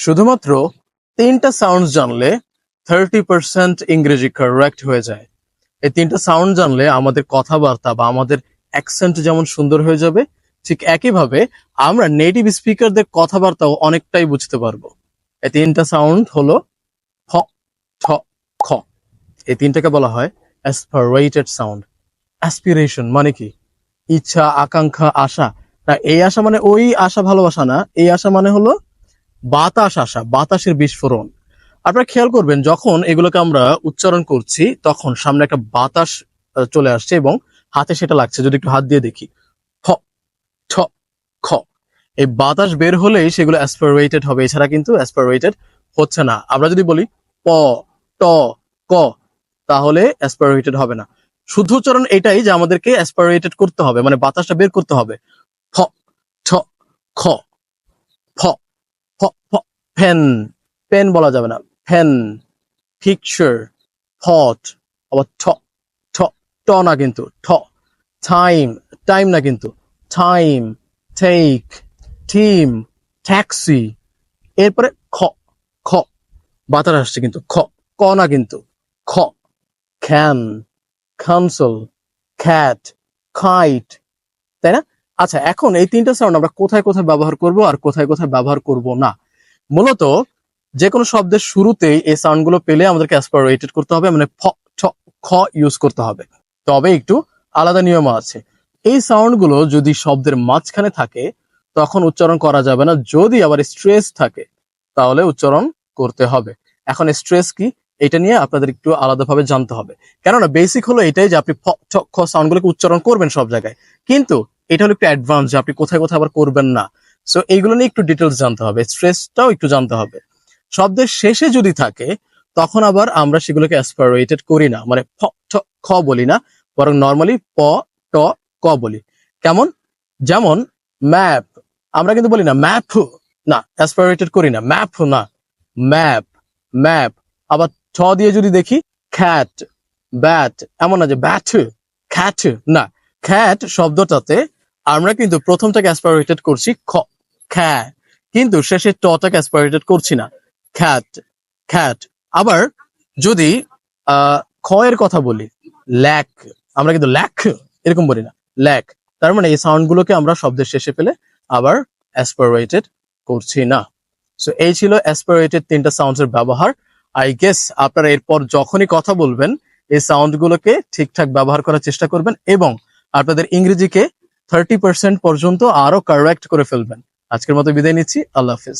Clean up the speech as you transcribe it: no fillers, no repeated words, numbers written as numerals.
শুধুমাত্র 3টা সাউন্ড জানলে 30% ইংরেজি কারেক্ট হয়ে যায়। এই 3টা সাউন্ড জানলে আমাদের কথাবার্তা বা আমাদের অ্যাকসেন্ট যেমন সুন্দর হয়ে যাবে, ঠিক একইভাবে আমরা নেটিভ স্পিকারদের কথাবার্তাও অনেকটাই বুঝতে পারবো। এই 3টা সাউন্ড হলো ফ, ঠ, খ। এই 3টাকে বলা হয় অ্যাসপারেটেড সাউন্ড। অ্যাসপিরেশন মানে কি? ইচ্ছা, আকাঙ্ক্ষা, আশা। না, এই আশা মানে ওই আশা ভালোবাসা না, এই আশা মানে হলো বাতাস আসা, বাতাসের বিস্ফোরণ। আপনারা খেয়াল করবেন যখন এগুলোকে আমরা উচ্চারণ করছি তখন সামনে একটা বাতাস চলে আসছে এবং হাতে সেটা লাগছে। যদি একটু হাত দিয়ে দেখি, ফ, ঠ, খ। এই বাতাস বের হলেই সেগুলো অ্যাসপারেটেড হবে, এছাড়া কিন্তু অ্যাসপারেটেড হচ্ছে না। আমরা যদি বলি প, ট, ক, তাহলে অ্যাসপারেটেড হবে না। শুদ্ধ উচ্চারণ এটাই যে আমাদেরকে অ্যাসপারেটেড করতে হবে, মানে বাতাসটা বের করতে হবে। ফ, ঠ, খ, ফ, ফ, ফ, ফেন, পেন বলা যাবে না, ফেন। Picture, thought. আবার ঠ, ঠ, ট না কিন্তু, ঠ। টাইম, টাইম না কিন্তু, টাইম। Take, team, taxi. এরপরে খ, খ, বাতাস আসছে কিন্তু, খ, ক না কিন্তু, খ। Can, console, cat, kite. তাই না? আচ্ছা, এখন এই 3টা সাউন্ড আমরা কোথায় কোথায় ব্যবহার করব আর কোথায় কোথায় ব্যবহার করব না? মূলত যে কোনো শব্দের শুরুতেই এই সাউন্ড গুলো পেলে আমাদেরকে অ্যাসপারেটেড করতে হবে, মানে ফ, ঠ, খ ইউজ করতে হবে। তবে একটু আলাদা নিয়ম আছে। এই সাউন্ড গুলো যদি শব্দের মাঝখানে থাকে তখন উচ্চারণ করা যাবে না, যদি আবার স্ট্রেস থাকে তাহলে উচ্চারণ করতে হবে। এখন স্ট্রেস কি, এটা নিয়ে আপনাদের একটু আলাদাভাবে জানতে হবে। কেননা বেসিক হলো এটাই যে আপনি ফ, ঠ, খ সাউন্ড গুলোকে উচ্চারণ করবেন সব জায়গায়, কিন্তু এটা হলো একটু অ্যাডভান্স যে আপনি কোথায় কোথায় আবার করবেন না। সো এইগুলো নিয়ে একটু ডিটেলস জানতে হবে, স্ট্রেসটাও একটু জানতে হবে। শব্দের শেষে যদি থাকে তখন আবার আমরা সেগুলোকে অ্যাসপারেটেড করি না, মানে ফ, ঠ, খ বলি না, বরং নর্মালি প, ট, ক বলি। কেমন? যেমন ম্যাপ, আমরা কিন্তু বলি না ম্যাপ, না, অ্যাসপারেটেড করি না, ম্যাপ না, ম্যাপ, ম্যাপ। আবার ঠ দিয়ে যদি দেখি, খ্যাট, ব্যাট, এমন না যে ব্যাট, খ্যাট না। খ্যাট শব্দটাতে আমরা কিন্তু প্রথমটাকে অ্যাসপারেটেড করছি খ, খ্যা, কিন্তু শেষে টটাকে অ্যাসপারেটেড করছি না, খ্যাট, খ্যাট। আবার যদি খ এর কথা বলি, ল্যাক, আমরা কিন্তু ল্যাক এরকম বলি না, ল্যাক। তার মানে এই সাউন্ড গুলোকে আমরা শব্দের শেষে পেলে আবার অ্যাসপারেটেড করছি না। সো এই ছিল অ্যাসপারেটেড 3টা সাউন্ডস এর ব্যবহার। আই গেস আপনারা এরপর যখনই কথা বলবেন এই সাউন্ড গুলোকে ঠিকঠাক ব্যবহার করার চেষ্টা করবেন এবং আপনাদের ইংরেজিকে 30% পর্যন্ত আরো কারেক্ট করে ফেলবেন। আজকের মতো বিদায় নিচ্ছি, আল্লাহ হাফিজ।